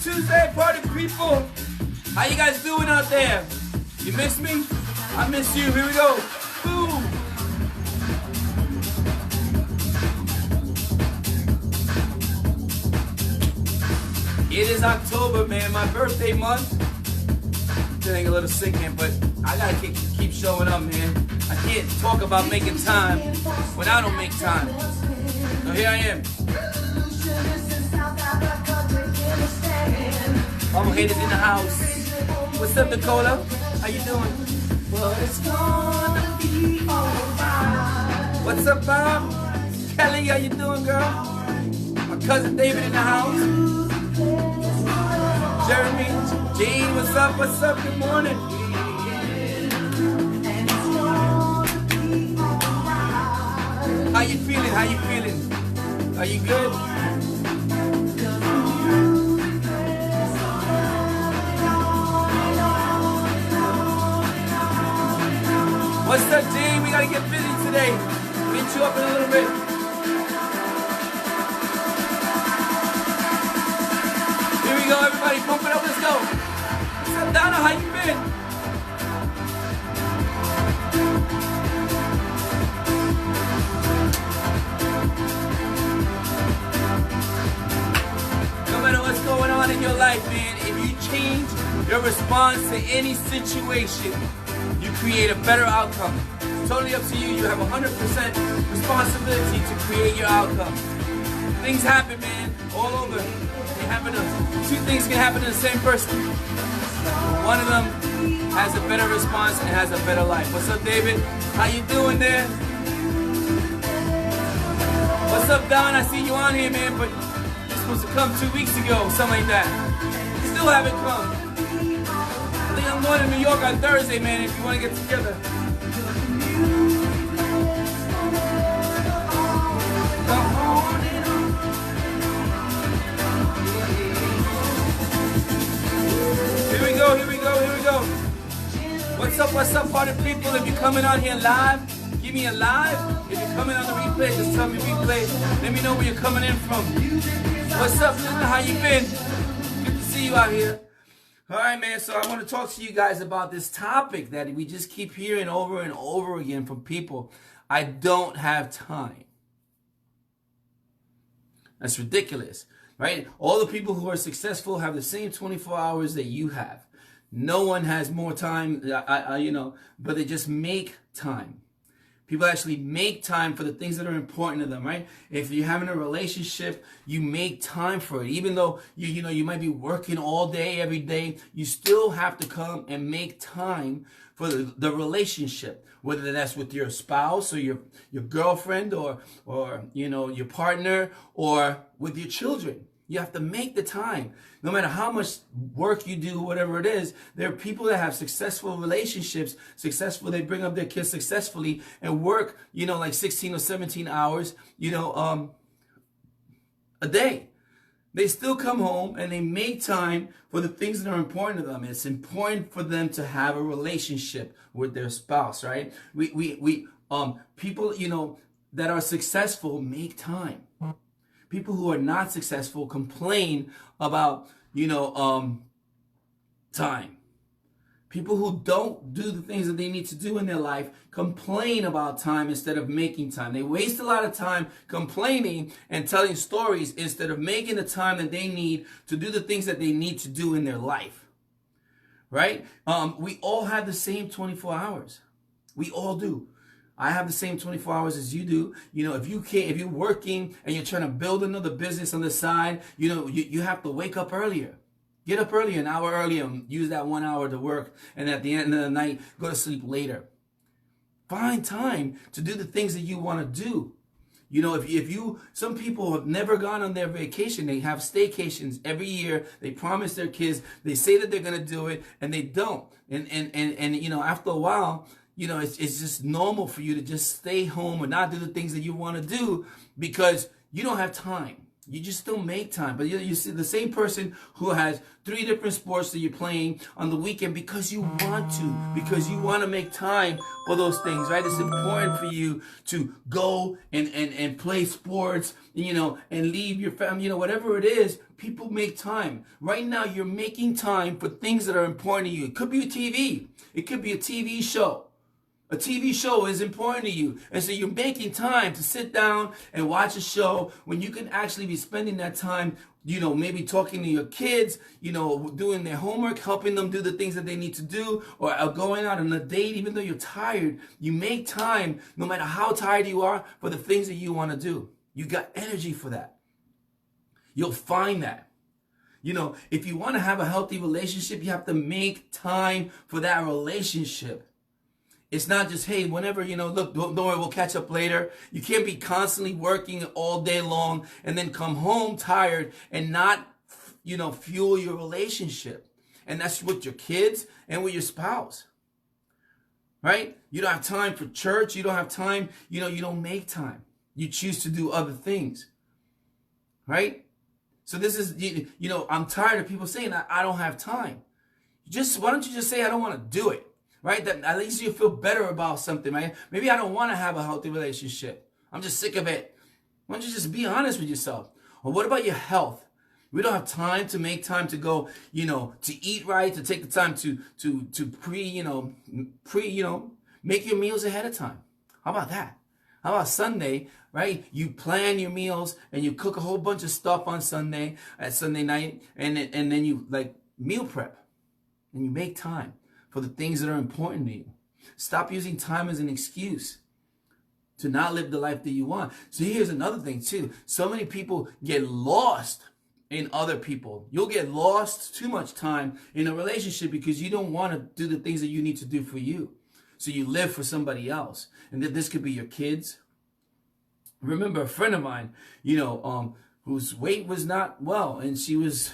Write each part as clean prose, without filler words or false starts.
Tuesday, party people. How you guys doing out there? You miss me? I miss you. Here we go. Boom. It is October, man. My birthday month. Feeling a little sick, man, but I gotta keep showing up, man. I can't talk about making time when I don't make time. So here I am. All haters in the house. What's up, Nicola? How you doing? Well, it's gonna be alright. What's up, Bob? Kelly, how you doing, girl? My cousin David in the house. Jeremy, Jane, what's up? What's up? Good morning. How you feeling? How you feeling? Are you good? What's up, Jane? We gotta get busy today. We'll get you up in a little bit. Here we go, everybody. Pump it up. Let's go. What's up, Donna? How you been? No matter what's going on in your life, man, if you change your response to any situation, you create a better outcome. It's totally up to you. You have 100% responsibility to create your outcome. Things happen, man, all over. Two things can happen to the same person. One of them has a better response and has a better life. What's up, David? How you doing there? What's up, Don? I see you on here, man, but you're supposed to come 2 weeks ago, something like that. You still haven't come. I think I'm going to New York on Thursday, man, if you want to get together. Here we go. What's up, party people? If you're coming on here live, give me a live. If you're coming on the replay, just tell me replay. Let me know where you're coming in from. What's up, Linda? How you been? Good to see you out here. All right, man, so I want to talk to you guys about this topic that we just keep hearing over and over again from people. I don't have time. That's ridiculous, right? All the people who are successful have the same 24 hours that you have. No one has more time, but they just make time. People actually make time for the things that are important to them, right? If you're having a relationship, you make time for it. Even though you might be working all day, every day, you still have to come and make time for the relationship, whether that's with your spouse or your girlfriend or your partner or with your children. You have to make the time. No matter how much work you do, whatever it is, there are people that have successful relationships, they bring up their kids successfully and work, like 16 or 17 hours, a day. They still come home and they make time for the things that are important to them. It's important for them to have a relationship with their spouse, right? People, that are successful make time. People who are not successful complain about, time. People who don't do the things that they need to do in their life complain about time instead of making time. They waste a lot of time complaining and telling stories instead of making the time that they need to do the things that they need to do in their life. Right? We all have the same 24 hours. We all do. I have the same 24 hours as you do. If you're working and you're trying to build another business on the side, you have to wake up earlier. Get up earlier, an hour earlier, and use that 1 hour to work. And at the end of the night, go to sleep later. Find time to do the things that you want to do. Some people have never gone on their vacation. They have staycations every year. They promise their kids, they say that they're going to do it, and they don't. And after a while, it's just normal for you to just stay home and not do the things that you want to do because you don't have time. You just don't make time. But you see the same person who has 3 different sports that you're playing on the weekend because you want to, because you want to make time for those things, right? It's important for you to go and play sports, and leave your family, whatever it is. People make time. Right now, you're making time for things that are important to you. It could be a TV. It could be a TV show. A TV show is important to you. And so you're making time to sit down and watch a show when you can actually be spending that time, maybe talking to your kids, doing their homework, helping them do the things that they need to do, or going out on a date. Even though you're tired, you make time, no matter how tired you are, for the things that you want to do. You got energy for that. You'll find that. If you want to have a healthy relationship, you have to make time for that relationship. It's not just, hey, whenever, look, don't worry, we'll catch up later. You can't be constantly working all day long and then come home tired and not, fuel your relationship. And that's with your kids and with your spouse, right? You don't have time for church. You don't have time. You don't make time. You choose to do other things, right? So this is, I'm tired of people saying I don't have time. Why don't you just say, I don't want to do it? Right? That at least you feel better about something, right? Maybe I don't want to have a healthy relationship. I'm just sick of it. Why don't you just be honest with yourself? Or what about your health? We don't have time to make time to go, to eat right, to take the time to make your meals ahead of time. How about that? How about Sunday, right? You plan your meals and you cook a whole bunch of stuff on Sunday, at Sunday night, and then you meal prep and you make time for the things that are important to you. Stop using time as an excuse to not live the life that you want. So here's another thing too. So many people get lost in other people. You'll get lost too much time in a relationship because you don't want to do the things that you need to do for you. So you live for somebody else. And this could be your kids. Remember a friend of mine, whose weight was not well, and she was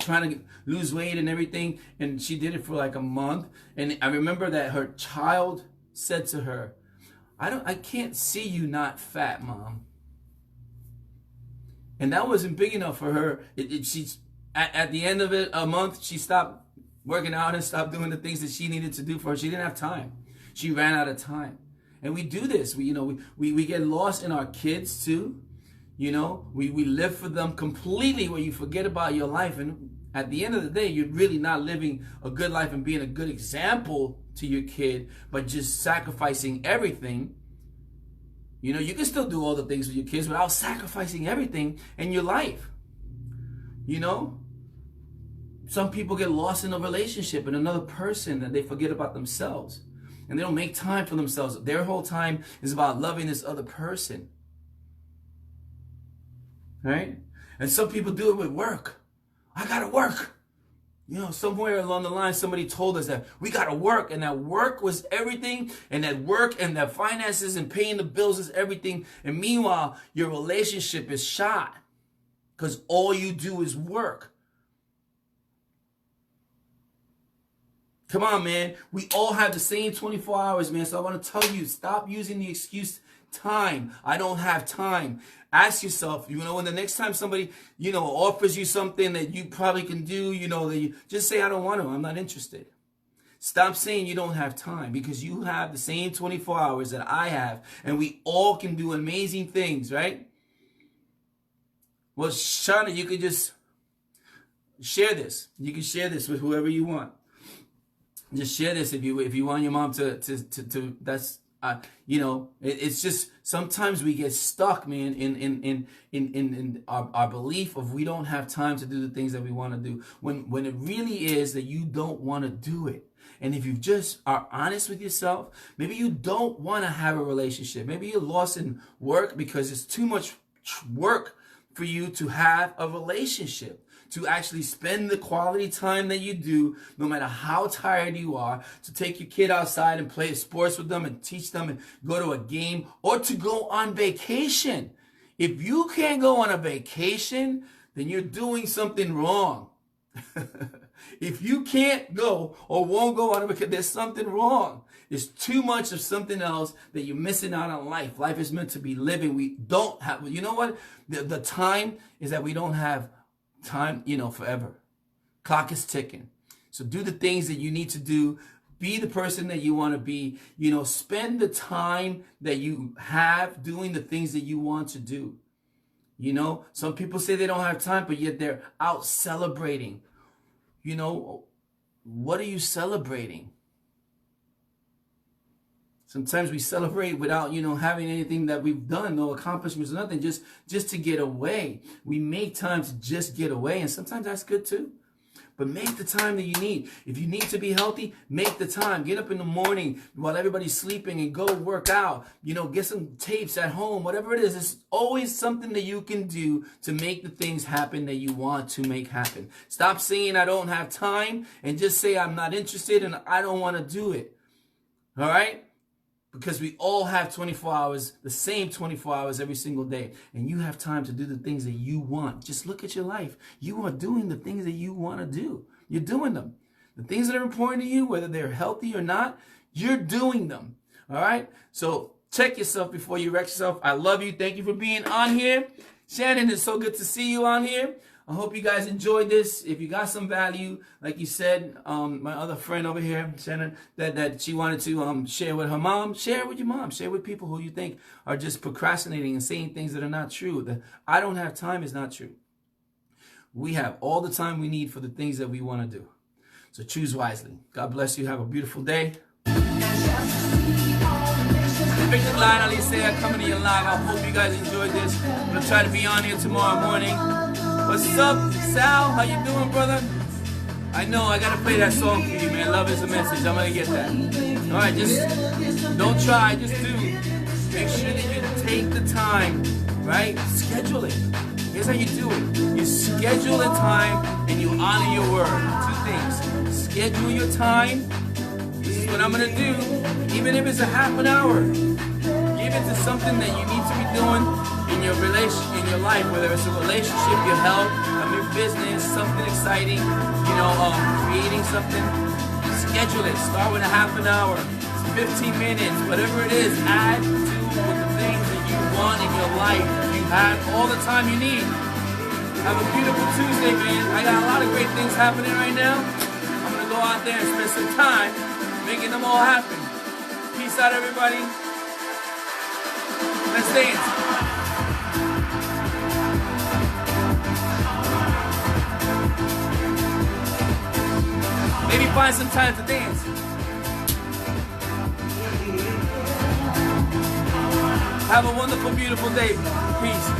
trying to lose weight and everything. And she did it for like a month. And I remember that her child said to her, I can't see you not fat, Mom. And that wasn't big enough for her. She's at the end of it, a month, she stopped working out and stopped doing the things that she needed to do for her. She didn't have time. She ran out of time. And we do this. We get lost in our kids too. We live for them completely, where you forget about your life. And at the end of the day, you're really not living a good life and being a good example to your kid, but just sacrificing everything. You can still do all the things with your kids without sacrificing everything in your life. Some people get lost in a relationship and another person, and they forget about themselves. And they don't make time for themselves. Their whole time is about loving this other person. Right? And some people do it with work. I gotta work. Somewhere along the line, somebody told us that we gotta work, and that work was everything, and that work and that finances and paying the bills is everything. And meanwhile, your relationship is shot because all you do is work. Come on, man. We all have the same 24 hours, man. So I want to tell you, stop using the excuse time. I don't have time. Ask yourself, when the next time somebody, offers you something that you probably can do, that you just say, I don't want to, I'm not interested. Stop saying you don't have time, because you have the same 24 hours that I have, and we all can do amazing things, right? Well, Shauna, you could just share this. You can share this with whoever you want. Just share this if you want your mom to that's it's just sometimes we get stuck, man, in our belief of we don't have time to do the things that we want to do, when it really is that you don't want to do it. And if you just are honest with yourself, maybe you don't want to have a relationship. Maybe you're lost in work because it's too much work for you to have a relationship, to actually spend the quality time that you do, no matter how tired you are, to take your kid outside and play sports with them and teach them and go to a game, or to go on vacation. If you can't go on a vacation, then you're doing something wrong. If you can't go or won't go on it because there's something wrong. There's too much of something else that you're missing out on life. Life is meant to be living. We don't have, you know what? The time is that we don't have time, forever. Clock is ticking. So do the things that you need to do. Be the person that you want to be. Spend the time that you have doing the things that you want to do. Some people say they don't have time, but yet they're out celebrating. What are you celebrating? Sometimes we celebrate without, having anything that we've done, no accomplishments, nothing, just to get away. We make time to just get away, and sometimes that's good too. But make the time that you need. If you need to be healthy, make the time. Get up in the morning while everybody's sleeping and go work out. Get some tapes at home, whatever it is. There's always something that you can do to make the things happen that you want to make happen. Stop saying I don't have time and just say I'm not interested and I don't want to do it. All right? Because we all have 24 hours, the same 24 hours every single day. And you have time to do the things that you want. Just look at your life. You are doing the things that you want to do. You're doing them. The things that are important to you, whether they're healthy or not, you're doing them. All right? So check yourself before you wreck yourself. I love you. Thank you for being on here. Shannon, it's so good to see you on here. I hope you guys enjoyed this. If you got some value, like you said, my other friend over here, Shannon, that she wanted to share with her mom, share it with your mom. Share with people who you think are just procrastinating and saying things that are not true. The I don't have time is not true. We have all the time we need for the things that we want to do. So choose wisely. God bless you. Have a beautiful day. Victor Line, Alicia, coming to you live. I hope you guys enjoyed this. I'm going to try to be on here tomorrow morning. What's up, Sal? How you doing, brother? I know, I got to play that song for you, man. Love is a message. I'm going to get that. All right, just don't try. Just do. Make sure that you take the time, right? Schedule it. Here's how you do it. You schedule the time and you honor your word. Two things. Schedule your time. This is what I'm going to do. Even if it's a half an hour. Give it to something that you need to be doing in your life, whether it's a relationship, your health, a new business, something exciting, creating something. Schedule it. Start with a half an hour, 15 minutes, whatever it is. Add to the things that you want in your life. You have all the time you need. Have a beautiful Tuesday, man. I got a lot of great things happening right now. I'm going to go out there and spend some time making them all happen. Peace out, everybody. Let's dance. Maybe find some time to dance. Have a wonderful, beautiful day. Peace.